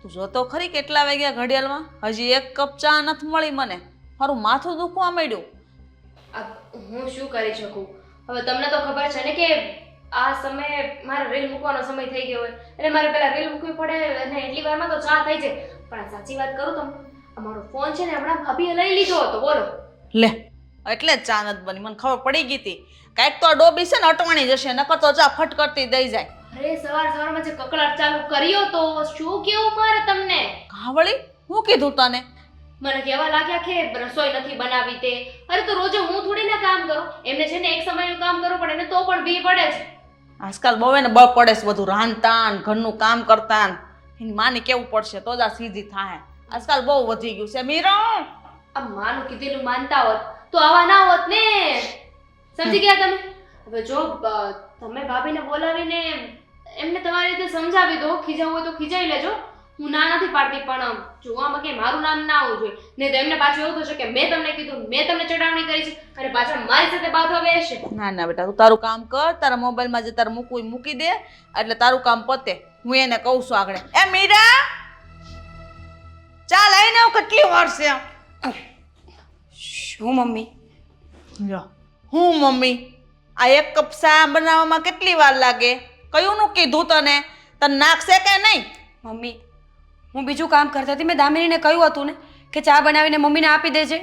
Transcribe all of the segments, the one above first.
તું જોતો ખરી કેટલા વાગ્યા ઘડિયાળમાં? હજી એક કપ ચા નથી મળી મને. મારું માથું દુખવા માંડ્યું. હું શું કરી શકું? હવે તમને તો ખબર છે ને કે આ સમયે મારે રીલ મૂકવાનો સમય થઈ ગયો હોય એટલે મારે પહેલા રીલ મૂકવી પડે અને એટલી વારમાં તો ચા થઈ જાય. પણ આ સાચી વાત કરું તમને, અમારો ફોન છે ને હમણાં ભાભીએ લઈ લીધો હતો. બોલો લે, એટલે જ ચા નથી બની. મને ખબર પડી ગઈ હતી કાંઈક તો આ ડોબી છે ને અટવાણી જશે, નકર તો ચા ફટ કરતી દઈ જાય. અરે સવારમાં જે કકળાટ ચાલુ કર્યો તો શું કેવું મારે તમને? કાવળી, હું કીધું તને? મને કહેવા લાગ્યા કે રસોઈ નથી બનાવી તે. અરે તો રોજે હું થોડી ના કામ કરું, એમને છે ને એક સમયનું કામ કરવું પડે ને તો પણ બી પડે છે. આજકાલ બહુ એને બળ પડે છે બધું રાંધતા ને ઘરનું કામ કરતા ને. એની માને કેવું પડશે તો જ આ સીધી થાય. આજકાલ બહુ વધી ગયું છે મીરા. આ માનું કીધેલું માનતા હોત તો આવા ના હોત ને. સમજી ગયા તમે? હવે જો તમે ભાભીને બોલાવીને એમને તમારી રીતે સમજાવી દો, ખીજાવું હોય તો ખીજાઈ લેજો. હું ના નથી પાડતી, પણ જોવામાં કે મારું નામ ના આવવું જોઈએ. નહીં તો એમને પાછું એવું થશે કે મેં તમને કીધું, મેં તમને ચડાવણી કરી છે અને પાછા મારી સાથે બાંધવા બેસશે. ના ના બેટા, તું તારું કામ કર. તારા મોબાઈલમાં જે તારે મૂકવું મૂકી દે એટલે તારું કામ પતે. હું એને કહું છું આગળ. એ મીરા, ચાલ આવીને આવ. કેટલી વાર છે? શું મમ્મી? હું મમ્મી, આ એક કપ ચા બનાવવામાં કેટલી વાર લાગે? કયું નું કીધું તને? તને નાખશે કે નહીં? મમ્મી, હું બીજું કામ કરતી હતી. મેં દામિનીને કહ્યું હતું ને કે ચા બનાવીને મમ્મીને આપી દેજે.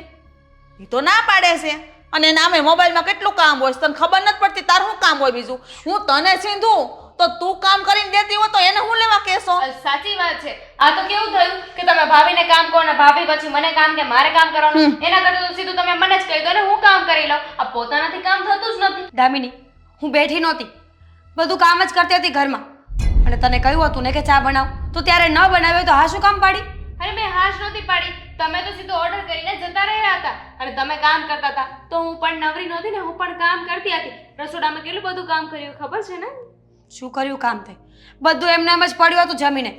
એ તો ના પાડે છે. અને નામે મોબાઈલમાં કેટલું કામ હોય તને ખબર નથી પડતી? તારું શું કામ હોય બીજું? હું તને સીધું તો તું કામ કરીને દેતી હોય તો એને હું લેવા કહેશો? સાચી વાત છે. આ તો કેવું થયું કે તમે ભાભીને કામ કહો ને ભાભી પછી મને કામ કે મારે કામ કરવાનું. એના કરતા તો સીધું તમે મને જ કહી દો ને હું કામ કરી લઉં. આ પોતાનાથી કામ થતું જ નથી. દામિની, હું બેઠી નહોતી, બધું કામ જ કરતી હતી ઘરમાં. અને તને કહ્યું હતું ને કે ચા બનાવ, તો ત્યારે ન બનાવ્યો તો હા શું કામ પાડી? અરે મેં હાશ નહોતી પાડી, તમે તો સીધો ઓર્ડર કરીને જતા રહ્યા હતા અને તમે કામ કરતા હતા તો હું પણ નવરી નહોતી ને, હું પણ કામ કરતી હતી. રસોડામાં કેટલું બધું કામ કર્યું ખબર છે ને? શું કર્યું કામ તે? બધું એમને એમ જ પડ્યું હતું જમીને.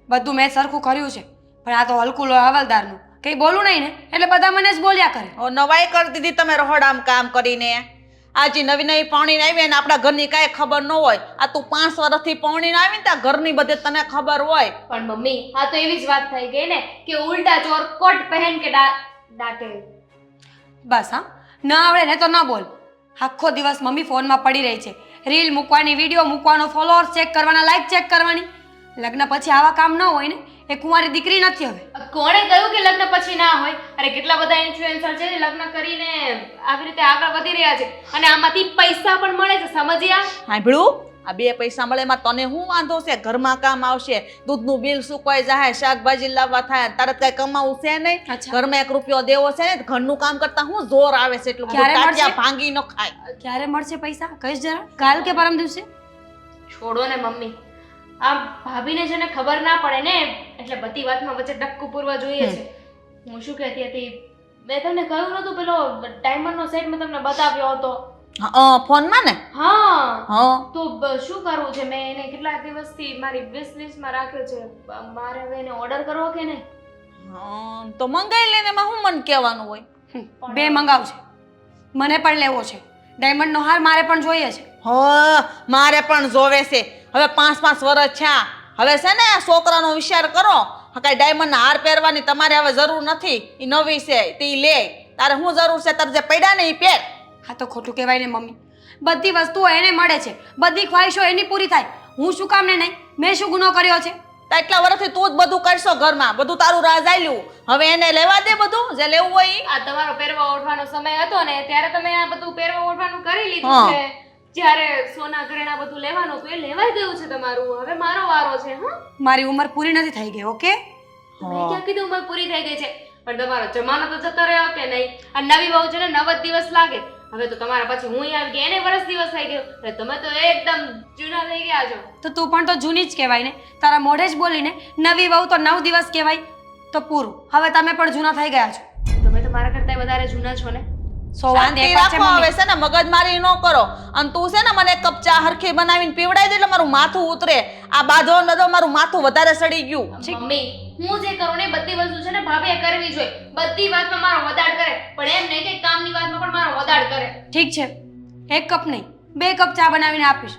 બધું મેં સરખું કર્યું છે, પણ આ તો હલકું હવાલદારનું કંઈ બોલું નહીં ને એટલે બધા મને જ બોલ્યા કરે. નવાઈ કરી દીધી તમે રહોડામાં કામ કરીને. આજે નવી નવી પાણીને આવી ને આપણા ઘરની કાંઈ ખબર ન હોય. આ તું 5 વર્ષથી પાણીને આવી ને ત્યાં ઘરની બધે તને ખબર હોય. પણ મમ્મી, આ તો એવી જ વાત થઈ ગઈ ને કે ઉલ્ટા ચોર કોટ પહેન કે દાટે. બસ હા, ન આવડે ને તો ન બોલ. આખો દિવસ મમ્મી ફોનમાં પડી રહી છે. રીલ મૂકવાની, વિડીયો મૂકવાનો, ફોલોઅર્સ ચેક કરવાના, લાઈક ચેક કરવાની. લગ્ન પછી આવા કામ ન હોય ને એ કુંવારી દીકરી નથી હવે. કોણે કહ્યું કે લગ્ન પછી ના હોય? અરે કેટલા બધા ઇન્ફ્લુએન્સર છે લગ્ન કરીને આવી રીતે આગળ વધી રહ્યા છે અને આમાંથી પૈસા પણ મળે છે. સમજ્યા? સાંભળ્યું? આ 2 પૈસા મળે એમાં તને શું વાંધો છે? ઘરમાં કામ આવશે, દૂધનું બિલ સુકવાઈ જાય, શાકભાજી લાવવા થાય, તારે કઈ કમાવું છે નહીં. ઘરમાં 1 રૂપિયો દેવો છે ને, ઘરનું કામ કરતા હું જોર આવે છે એટલું બધું ભાંગી ન ખાય. ક્યારે મળશે પૈસા? કહીશ જરા. કાલ કે પરમ દિવસે? છોડો ને મમ્મી, આ ભાભીને છે ને ખબર ના પડે ને એટલે બધી વાતમાં વચ્ચે ટપકું પૂરવા જોઈએ છે. હું શું કહેતી હતી, મેં તમને કહ્યું નતું પેલો ડાયમંડનો સેટ મેં તમને બતાવ્યો હતો ફોનમાં ને? હા. તો શું કરવું છે? મેં એને કેટલાક દિવસથી મારી વિશ લિસ્ટમાં રાખ્યો છે. મારે હવે એને ઓર્ડર કરવો કે નહીં? તો મંગાઈ લેને, એમાં હું મને કહેવાનું હોય? 2 મંગાવશે. મને પણ લેવો છે ડાયમંડનો હાર, મારે પણ જોઈએ છે. મારે પણ જોવે છે. હવે 5-5 વર્ષ થયા. હવે છે ને છોકરાનો વિચાર કરો. કઈ ડાયમંડના હાર પહેરવાની તમારે હવે જરૂર નથી. એ નવી છે તે લે. તારે શું જરૂર છે? તારે જે પડ્યા ને એ પહેર. હા તો ખોટું કહેવાય ને મમ્મી. બધી વસ્તુઓ એને મળે છે, બધી ખ્વાહિશો એની પૂરી થાય. હું શું કામ ને નહીં? મેં શું ગુનો કર્યો છે? એટલા વર્ષથી તું જ બધું કરશો ઘરમાં, બધું તારું રાજ આલ્યું. હવે એને લેવા દે બધું જે લેવું હોય. આ તમારો પહેરવા ઓઢવાનો સમય હતો ને ત્યારે તમે આ બધું પહેરવા ઓઢવાનું કરી લીધું છે. જ્યારે સોના ઘરેણા બધું લેવાનું હતું એ લેવાઈ ગયું છે તમારું. હવે મારો વારો છે. મારી ઉંમર પૂરી નથી થઈ ગઈ. ઓકે, મેં ક્યાં કીધું ઉંમર પૂરી થઈ ગઈ છે? પણ તમારો જમાનો તો જતો રહ્યો કે નહીં? આ નવી બહુ છે ને 9 દિવસ લાગે. હવે તો તમારા પછી હું આવી ગઈ, એને વર્ષ દિવસ થઈ ગયો એટલે તમે તો એકદમ જૂના થઈ ગયા છો. તો તું પણ તો જૂની જ કહેવાય ને. તારા મોઢે જ બોલીને નવી વહુ તો 9 દિવસ કહેવાય તો પૂરું. હવે તમે પણ જૂના થઈ ગયા છો. તમે તો મારા કરતા વધારે જૂના છો ને. શાંતિ રાખો હવે છે ને, મગજમારી ન કરો. અને તું છે ને મને 1 કપ ચા હરખી બનાવીને પીવડાવી દે એટલે મારું માથું ઉતરે. આ બાધો નદો મારું માથું વધારે સડી ગયું. મમ્મી, હું જે કરું ને બધી વસ્તુ છે ને ભાભીએ કરવી જોઈએ. બધી વાતમાં મારો વદાડ કરે, પણ એમ નહીં કે કામની વાતમાં પણ મારો વદાડ કરે. ઠીક છે, 1 કપ નહીં 2 કપ ચા બનાવીને આપીશ.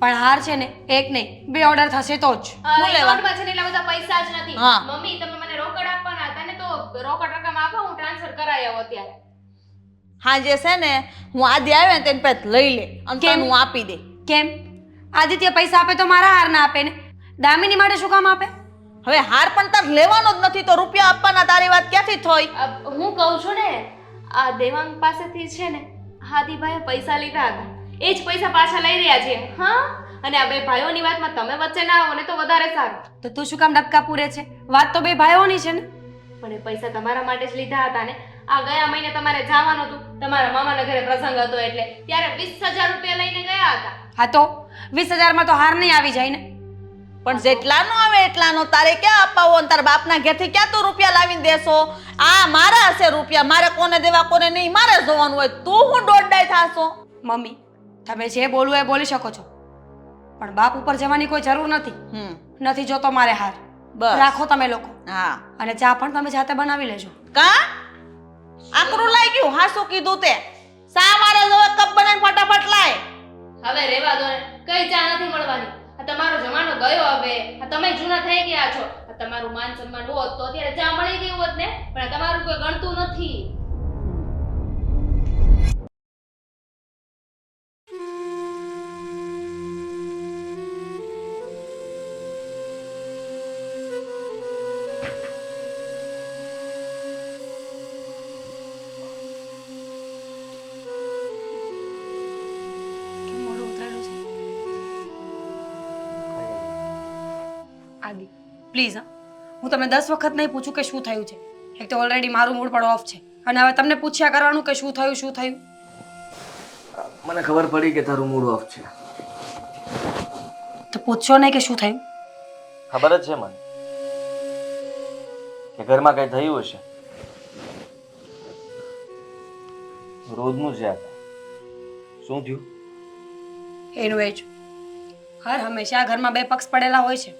પણ હાર છે ને એક નહીં 2 ઓર્ડર થશે તો જ. શું લેવા? એકાઉન્ટમાં છે ને એટલા બધા પૈસા જ નથી. હા. મમ્મી તમે મને રોકડ આપવાના હતા ને તો રોકડ રકમ આપો હું ટ્રાન્સફર કરાવી આવું અત્યારે. હા જે છે ને હું આદિ આવે ને તેની પાસે લઈ લે અને કેમ? તને હું આપી દે. કેમ? આદિત્ય પૈસા આપે તો મારા હાર ના આપે ને? દામિની માટે શું કામ આપે? હવે હાર પણ તાર લેવાનો જ નથી તો રૂપિયા આપવાના તારી વાત ક્યાંથી થઈ? હું કહું છું ને આ દેવાંગ પાસેથી છે ને હાદીભાઈએ પૈસા લીધા હતા એ જ પૈસા પાછા લઈ રહ્યા છે. હા અને આ બે ભાઈઓની વાતમાં તમે વચ્ચે ના આવો ને તો વધારે સારું. તો તું શું કામ ડબકા પૂરે છે? વાત તો 2 ભાઈઓની છે ને. પણ એ પૈસા તમારા માટે જ લીધા હતા ને. આ ગયા મહિને તમારે જવાનું હતું તમારા મામાના ઘરે પ્રસંગ હતો એટલે ત્યારે 20,000 રૂપિયા લઈને ગયા હતા. હા તો 20,000માં તો હાર નહીં આવી જાય ને. પણ જેટલાનો આવે એટલાનો તારે ક્યાં અપાવો અને તારા બાપના ઘેરથી ક્યાં તું રૂપિયા લાવીને દેશો? આ મારા હશે રૂપિયા, મારે કોને દેવા કોને નહીં મારે જોવાનું હોય. તું હું દોડડાઈ થાશો? મમ્મી તમે જે બોલવું એ બોલી શકો છો પણ બાપ ઉપર જવાની કોઈ જરૂર નથી. નથી જોતો મારે હાર. બસ રાખો તમે લોકો. હા અને ચા પણ તમે જાતે બનાવી લેજો. કા આકરું લાઈ ગયું? હા શું કીધું તે? સા મારે જો કપ બનાવીને ફટાફટ લાય. હવે રેવા દો ને કઈ ચા નથી મળવાની. આ તમારો જમાનો ગયો હવે. આ તમે જૂના થઈ ગયા છો. આ તમારું માન સન્માન હોત તો અત્યારે ચા મળી ગઈ હોત ને પણ આ તમારું કોઈ ગણતું નથી. કેમ મોઢું ઉતરેલું છે? આદિ પ્લીઝ હા હું તમને 10 વખત નહીં પૂછું કે શું થયું છે. એક તો ઓલરેડી મારું મૂડ પણ ઓફ છે અને હવે તમને પૂછ્યા કરવાનું કે શું થયું શું થયું. મને ખબર પડી કે તારું મૂડ ઓફ છે. તો પૂછશો નહીં કે શું થયું? ખબર જ છે મને કે ઘરમાં કઈ થયું હશે. રોજનું જ યાદ. શું થયું? એનું એ જ હર હંમેશા ઘરમાં 2 પક્ષ પડેલા હોય છે.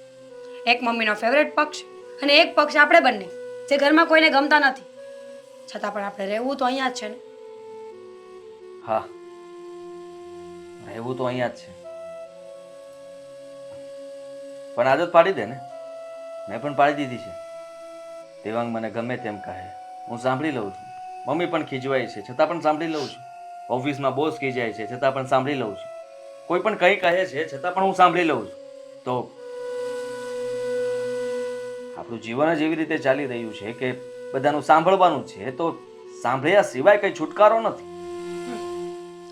એક મમ્મીનો ફેવરેટ પક્ષ અને એક પક્ષ આપણે બંને જે ઘરમાં કોઈને ગમતા નથી છતાં પણ આપણે રહેવું તો અહીંયા જ છે ને. હા રહેવું તો અહીંયા જ છે પણ આદત પાડી દે ને. મેં પણ પાડી દીધી છે. દેવાંગ મને ગમે તેમ કહે હું સાંભળી લઉં છું. મમ્મી પણ ખીજવાય છે છતાં પણ સાંભળી લઉં છું. ઓફિસમાં બોસ ખીજાય છે છતાં પણ સાંભળી લઉં છું. કોઈ પણ કંઈ કહે છે છતાં પણ હું સાંભળી લઉં છું. તો આપણું જીવન જ એવી રીતે ચાલી રહ્યું છે કે બધાનું સાંભળવાનું છે તો સાંભળ્યા સિવાય કઈ છુટકારો નથી.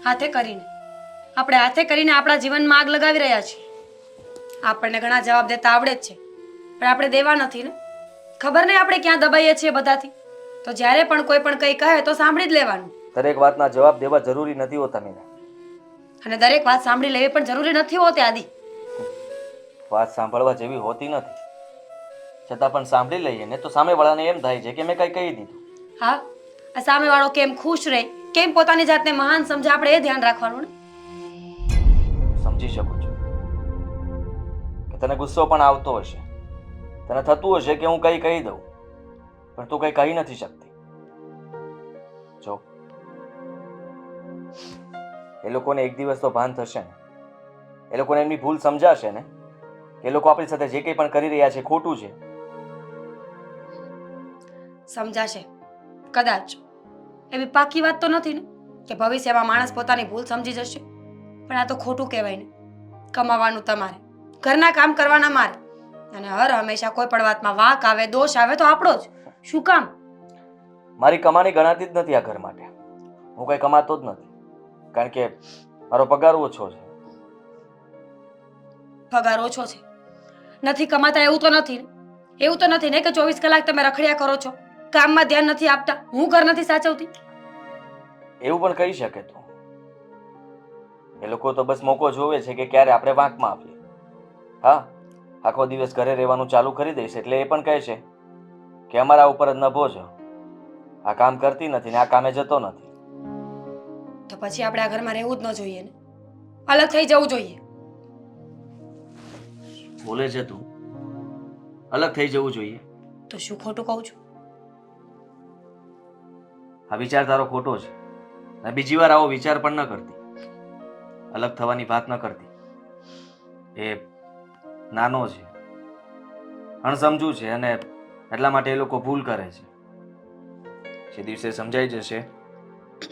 હાથે કરીને આપણા જીવનમાં આગ લગાવી રહ્યા છીએ. આપણને ઘણા જવાબ દેતા આવડે જ છે પણ આપણે દેવા નથી ને. ખબર નહીં આપણે ક્યાં દબાઈએ છીએ બધાથી. તો જ્યારે પણ કોઈ પણ કંઈ કહે તો સાંભળી જ લેવાનું. દરેક વાતના જવાબ દેવા જરૂરી નથી હોતા મીના. અને દરેક વાત સાંભળી લેવી પણ જરૂરી નથી હોતી આદિ. વાત સાંભળવા જેવી હોતી નથી છતાં પણ સાંભળી લઈએ ને તો સામેવાળાને એમ થાય છે કે મેં કઈ કહી દીધું. હા આ સામેવાળો કેમ ખુશ રહે કેમ પોતાની જાતને મહાન સમજે આપણે એ ધ્યાન રાખવાનું ને. સમજી શકું છું કે તને ગુસ્સો પણ આવતો હશે. તને થતું હશે કે હું કઈ કહી દઉં પણ તું કઈ કહી નથી શકતી. જો એ લોકોને એક દિવસ તો ભાન થશે ને. એ લોકોને એમની ભૂલ સમજાશે ને કે એ લોકો આપણી સાથે જે કંઈ પણ કરી રહ્યા છે ખોટું છે. સમજાશે કદાચ. એવી પાકી વાત તો નથી ને કે ભવિષ્યમાં માણસ પોતાની ભૂલ સમજી જશે. પણ આ તો ખોટું કહેવાય ને. કમાવાનું તમારે, ઘરના કામ કરવાના મારે અને હર હંમેશા કોઈ પણ વાતમાં વાંક આવે દોષ આવે તો આપણો જ. શું કામ? મારી કમાણી ગણાતી જ નથી આ ઘર માટે. હું કઈ કમાતો જ નથી કારણ કે મારો પગાર ઓછો છે. પગાર ઓછો છે નથી કમાતા એવું તો નથી ને. એવું તો નથી ને કે 24 કલાક તમે રખડ્યા કરો છો, કામમાં ધ્યાન નથી આપતા, હું ઘર નથી સાચવતી. એવું પણ કહી શકે તું. એ લોકો તો બસ મોકો જોવે છે કે ક્યારે આપણે વાંકમાં આપીએ. હા આખો દિવસ ઘરે રહેવાનું ચાલુ કરી દઈશ એટલે એ પણ કહે છે કે અમારા ઉપર જ નભો છો. આ કામ કરતી નથી ને આ કામે જતો નથી. તો પછી આપણે આ ઘરમાં રહેવું જ ન જોઈએ ને. અલગ થઈ જવું જોઈએ. બોલે છે તું અલગ થઈ જવું જોઈએ. તો શું ખોટું કહું છું? આ વિચાર તારો ખોટો છે અને બીજી વાર આવો વિચાર પણ ન કરતી. અલગ થવાની વાત ન કરતી. એ નાનો છે, અણસમજુ છે અને એટલા માટે એ લોકો ભૂલ કરે છે. જે દિવસે સમજાઈ જશે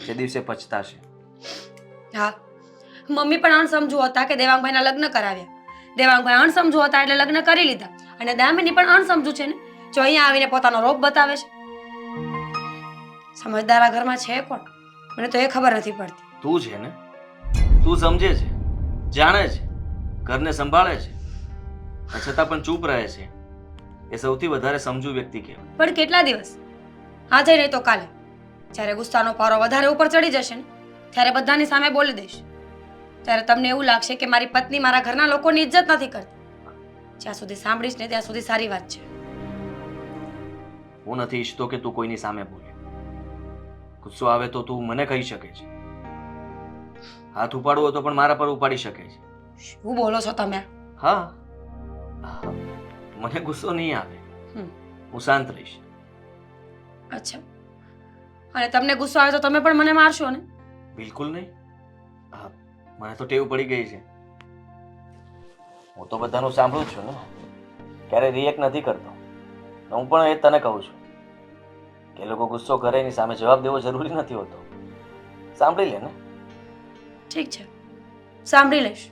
તે દિવસે પછતાશે. હા, મમ્મી પણ અણસમજુ હતા કે દેવાંગભાઈના લગ્ન કરાવ્યા. દેવાંગભાઈ અણસમજુ હતા એટલે લગ્ન કરી લીધા. અને દામિની પણ અણસમજુ છે ને, જો અહીંયા આવીને પોતાનો રોપ બતાવે છે. સમજદારા ઘરમાં છે કોણ? મને તો એ ખબર નથી પડતી. તું છે ને, તું સમજે છે, જાણે છે, ઘરને સંભાળે છે, છતાં પણ ચૂપ રહે છે. એ સૌથી વધારે સમજુ વ્યક્તિ કહેવાય. પણ કેટલા દિવસ? આજે નહીં તો કાલે, જ્યારે ગુસ્સાનો પારો વધારે ઉપર ચડી જશે ને, ત્યારે બધાની સામે બોલી દઈશ. ત્યારે તમને એવું લાગશે કે મારી પત્ની મારા ઘરના લોકોની ઇજ્જત નથી કરતી. જ્યાં સુધી સાંભળીશ ને ત્યાં સુધી સારી વાત છે. હું નથી ઈચ્છતો કે તું કોઈની સામે બોલે. ગુસ્સો આવે તો તું મને કહી શકે છે. હાથ ઉપાડવો તો પણ મારા પર ઉપાડી શકે છે. શું બોલો છો તમે? હા, મને ગુસ્સો નહીં આવે. હું શાંત રહીશ. અચ્છા, અને તમને ગુસ્સો આવે તો તમે પણ મને મારશો ને? બિલકુલ નહીં. મને તો ટેવ પડી ગઈ છે. હું તો બધાનું સાંભળું છું ને, ક્યારે રિએક્ટ નથી કરતો. હું પણ એ તને કહું છું કે લોકો ગુસ્સો કરે એની સામે જવાબ દેવો જરૂરી નથી હોતો. સાંભળી લે ને. ઠીક છે, સાંભળી લઈશ.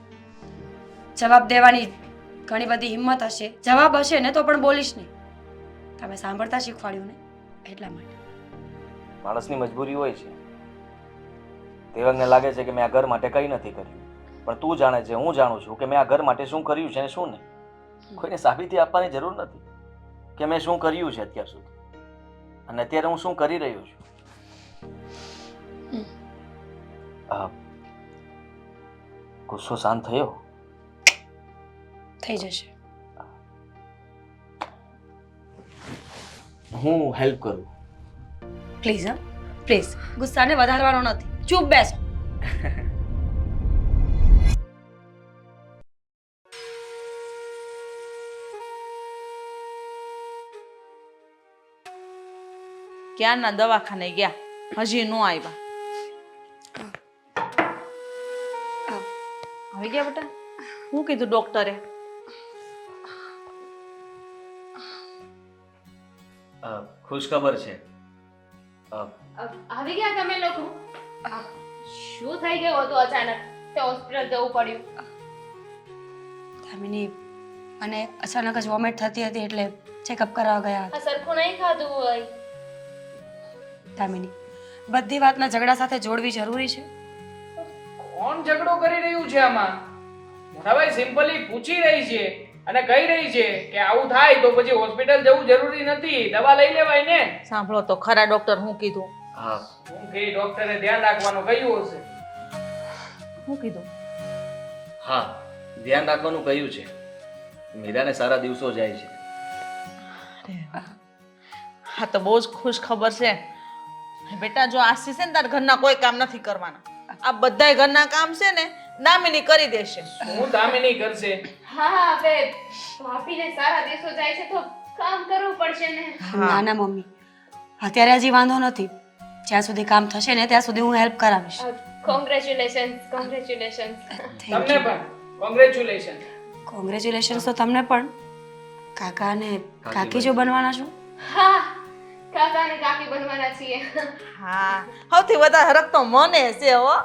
જવાબ દેવાની ઘણી બધી હિંમત હશે, જવાબ હશે ને તો પણ બોલીશ નહીં. તમે સાંભળતા શીખવાડ્યું ને, એટલા માટે. માણસની મજબૂરી હોય છે. દેવાંગને લાગે છે કે મેં આ ઘર માટે કંઈ નથી કર્યું, પણ તું જાણે છે, હું જાણું છું કે મેં આ ઘર માટે શું કર્યું છે અને શું નહીં. કોઈને સાબિતી આપવાની જરૂર નથી કે મેં શું કર્યું છે અત્યાર સુધી અને અત્યારે હું શું કરી રહ્યો છું. ગુસ્સો શાંત થયો? થઈ જશે. હું હેલ્પ કરું? પ્લીઝ, હા પ્લીઝ. ગુસ્સાને વધારવાનો નથી. ચૂપ બેસો. ક્યારના દવાખાને ગયા, હજી નો આવ્યા. આવી ગયા બેટા? શું કીધું ડોક્ટરે? ખુશ ખબર છે. આવી ગયા તમે લોકો? શું થઈ ગયું હતું અચાનક તે હોસ્પિટલ જવું પડ્યું? દામિની, અને અચાનક જ વોમિટ થતી હતી એટલે ચેકઅપ કરાવવા ગયા હતા. આ સરખું નહીં ખાધું હોય. દામિની, બધી વાતના ઝઘડા સાથે જોડવી જરૂરી છે? કોણ ઝઘડો કરી રહ્યું છે આમાં? મોટાભાઈ સિમ્પલી પૂછી રહી છે અને કહી રહી છે કે આવું થાય તો પછી હોસ્પિટલ જવું જરૂરી નથી, દવા લઈ લેવાય ને. સાંભળો તો ખરા ડોક્ટર શું કીધું? હા, હું કે ડોક્ટરે ધ્યાન રાખવાનું કહ્યું હશે. શું કીધું? હા, ધ્યાન રાખવાનું કહ્યું છે. મીરાને સારા દિવસો જાય છે. હા તો બહુ જ ખુશ ખબર છે બેટા. જો આશી છે ને તાર ઘરના કોઈ કામ નથી કરવાના. આ બધાય ઘરના કામ છે ને દામિની કરી દેશે. હું દામિની કરશે. હા, હવે ભાભીને સારા દિવસો જાય છે તો કામ કરવું પડશે ને. ના ના મમ્મી, અત્યારે હજી વાંધો નથી. જ્યાં સુધી કામ થશે ને ત્યાં સુધી હું હેલ્પ કરાવીશ. Congratulations, congratulations. તમને પણ કોંગ્રેચ્યુલેશન. કોંગ્રેચ્યુલેશન્સ તો તમને પણ. કાકા અને કાકી જો બનવાના છો? હા, કાકા અને કાકી બનવાના છીએ. હા, સૌથી વધારે હરખ તો મને છે હો.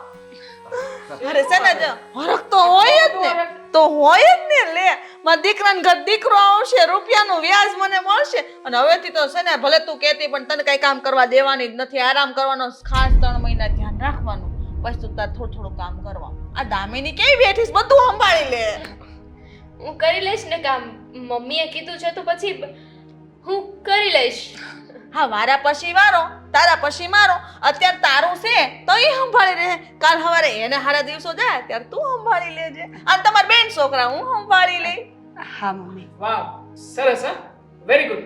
અરે છે ને જો હરખ તો હોય જ ને, તો હોય જ ને. લે મારા દીકરાને ઘર દીકરો આવશે, રૂપિયાનું વ્યાજ મને મળશે. અને હવેથી તો છે ને ભલે તું કહેતી પણ તને કઈ કામ કરવા દેવાની જ નથી. આરામ કરવાનો, ખાસ 3 મહિના ધ્યાન રાખવાનું, પછી તું તાર થોડું થોડું કામ કરવાનું. આ દામિની કેવી બેઠીશ, બધું સંભાળી લે. હું કરી લઈશ ને કામ. મમ્મીએ કીધું છે તો પછી હું કરી લઈશ. હા, વારા પછી વારો, તારા પછી મારો. અત્યારે તારું છે તો એ સંભાળી રહે. કાલ સવારે એને સારા દિવસો જાય ત્યારે તું સંભાળી લેજે. અને તમારા બેન છોકરા હું સંભાળી લઈ. હા મમ્મી. વાહ, સરસ. હા, વેરી ગુડ.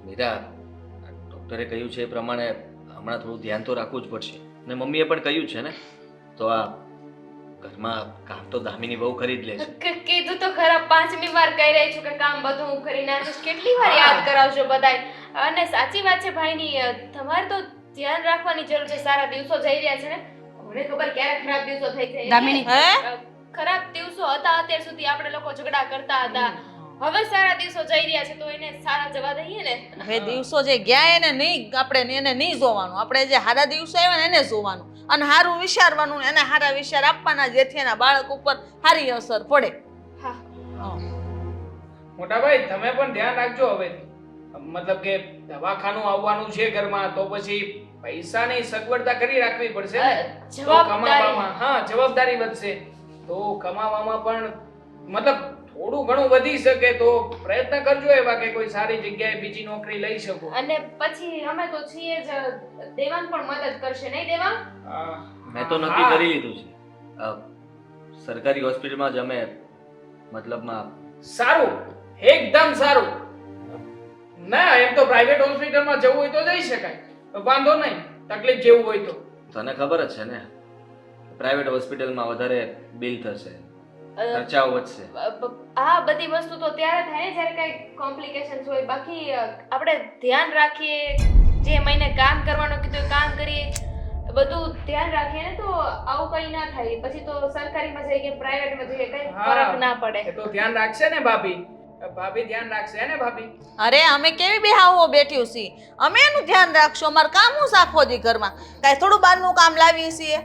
મીરા, ડોક્ટરે કહ્યું છે એ પ્રમાણે હમણાં થોડું ધ્યાન તો રાખવું જ પડશે. અને મમ્મીએ પણ કહ્યું છે ને, તો આ ઘરમાં કામ તો દામિની બહુ કરી જ લે છે. કીધું તો ખરા, 5મી વાર કહી રહી છું કે કામ બધું હું કરી નાખીશ. કેટલી વાર યાદ કરાવશો બધાય. અને સાચી વાત છે ભાઈની, તમારે તો ધ્યાન રાખવાની જરૂર છે. સારા દિવસો જઈ રહ્યા છે ને, મને ખબર ક્યારે ખરાબ દિવસો થઈ જાય દામિની. એટલે, ખરાબ દિવસો હતા અત્યાર સુધી આપણે લોકો ઝઘડા કરતા હતા. હવે સારા દિવસો જઈ રહ્યા છે તો એને સારા જવા દઈએ ને. હવે દિવસો જે ગયા એને નહીં, આપણે એને નહીં જોવાનું, આપણે જે સારા દિવસો આવ્યા ને એને જોવાનું અને સારું વિચારવાનું ને એને સારા વિચાર આપવાના, જેથી એના બાળક ઉપર સારી અસર પડે. હા મોટા ભાઈ તમે પણ ધ્યાન રાખજો હવે. મતલબ કે દવાખાનું આવવાનું છે ઘરમાં તો પછી પૈસાની સગવડતા કરી રાખવી પડશે ને. તો કમાવામાં જવાબદારી વધશે તો કમાવામાં પણ મતલબ થોડું ઘણું વધી શકે તો પ્રયત્ન કરજો એવા કે કોઈ સારી જગ્યાએ બીજી નોકરી લઈ શકો. અને પછી અમે તો છીએ જ, દેવાંગ પણ મદદ કરશે નહીં દેવાંગ? મેં તો નક્કી કરી લીધું છે. સરકારી હોસ્પિટલમાં જ અમે મતલબમાં સારું, એકદમ સારું. ના એમ તો પ્રાઇવેટ હોસ્પિટલમાં જવું હોય તો જઈ શકાય, વાંધો નહીં. તકલીફ જેવું હોય તો તને ખબર જ છે ને, પ્રાઇવેટ હોસ્પિટલમાં વધારે બિલ થશે, ખર્ચાઓ વધશે. આ બધી વસ્તુ તો ત્યારે થાય ને જ્યારે કઈ કોમ્પ્લિકેશન્સ હોય. બાકી આપણે ધ્યાન રાખીએ, જે મહિને કામ કરવાનું કીધું એ કામ કરીએ, બધું ધ્યાન રાખીએ ને તો આવું કઈ ના થાય. પછી તો સરકારીમાં જઈએ કે પ્રાઇવેટમાં જઈએ કઈ ફરક ના પડે. એ તો ધ્યાન રાખશે ને ભાભી. ભાભી ધ્યાન રાખશે ને ભાભી. અરે અમે કેવી બેહાવો બેઠ્યું છીએ, અમે એનું ધ્યાન રાખશું. અમારે કામ હું સાખો દી ઘરમાં, કાંઈ થોડું બહારનું કામ લાવીએ છીએ,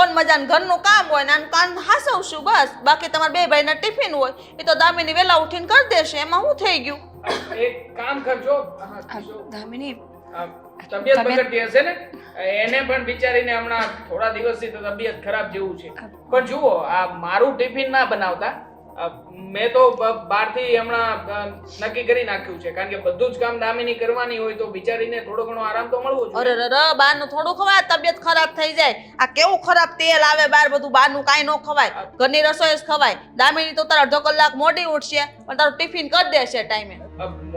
ઓન મજાનું ઘરનું કામ હોય ને આનું કામ હાસવશું બસ. બાકી તમારા બે ભાઈના ટિફિન હોય એ તો દામિની વહેલા ઉઠીને કરી દેશે, એમાં શું થઈ ગયું? એક કામ કરજો. દામિની, તબિયત બગડતી હશે ને, એને પણ બિચારીને હમણાં થોડા દિવસથી તો તબિયત ખરાબ જેવું છે. પણ જુઓ આ મારું ટિફિન ના બનાવતા, મેં તો બહારથી હમણાં નક્કી કરી નાખ્યું છે. કારણ કે બધું જ કામ દામિની કરવાની હોય તો બિચારીને થોડો ઘણો આરામ તો મળવો જોઈએ. અરે બહારનું થોડું ખવાય, તબિયત ખરાબ થઈ જાય. આ કેવું ખરાબ તેલ આવે બહાર, બધું બહારનું કાંઈ ન ખવાય, ઘરની રસોઈ જ ખવાય. દામિની તો તારા અડધો કલાક મોડી ઉઠશે પણ તારું ટિફિન કરી દેશે ટાઈમે.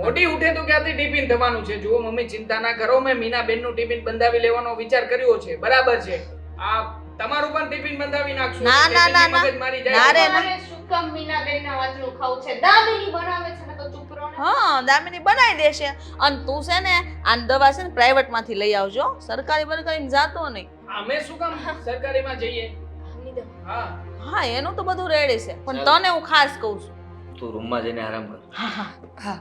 મોટી ઉઠે તો ક્યાંથી ટિફિન થવાનું છે? જુઓ મમ્મી ચિંતા ના કરો, મેં મીનાબેનનું ટિફિન બંધાવી લેવાનો વિચાર કર્યો છે. બરાબર છે. આ તમારું પણ ટિફિન બંધાવી નાખશું. ના, ના, ના, ના. મગજમારી જાય. ના રે, તમારે શું કામ મીનાબેનના વાંચનું ખાવું છે? દામિની બનાવે છે ને તો ચૂપ રહો ને. હા દામિની બનાવી દેશે. અને તું છે ને આ દવા છે ને પ્રાઇવેટ માંથી લઈ આવજો, સરકારી બરકારી જાતો નહીં. અમે શું કામ સરકારીમાં જઈએ? હા હા એનું તો બધું રેડી છે, પણ તને હું ખાસ કહું છું, તું રૂમમાં જઈને આરામ કર. હા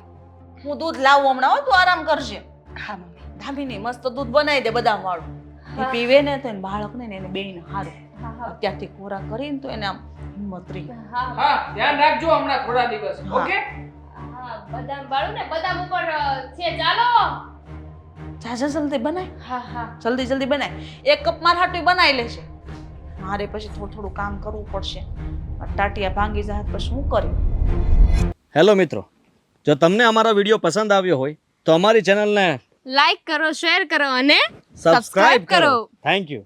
હું દૂધ લાવું હમણાં હો, તું આરામ કરજે. હા મમ્મી. દામિની મસ્ત દૂધ બનાવી દે બદામ વાળું, એ પીવે ને તો એને બાળકને ને એને બેયને સારું. અત્યારથી ખોરાક કરીને તો એને આમ હિંમત રહી. હા ધ્યાન રાખજો હમણાં થોડા દિવસ. હા. ઓકે બદામ વાળું ને બદામ ઉપર છે. ચાલો જા જલ્દી બનાય, હા જલ્દી જલ્દી બનાય. એક કપ માર હાટું બનાવી લેશે, મારે પછી થોડું થોડું કામ કરવું પડશે. ટાટિયા ભાંગી જાય પછી શું કર્યું? હેલો મિત્રો, જો તમને અમારો વિડીયો પસંદ આવ્યો હોય તો અમારી ચેનલને લાઈક કરો, શેર કરો અને સબસ્ક્રાઇબ કરો. Thank you.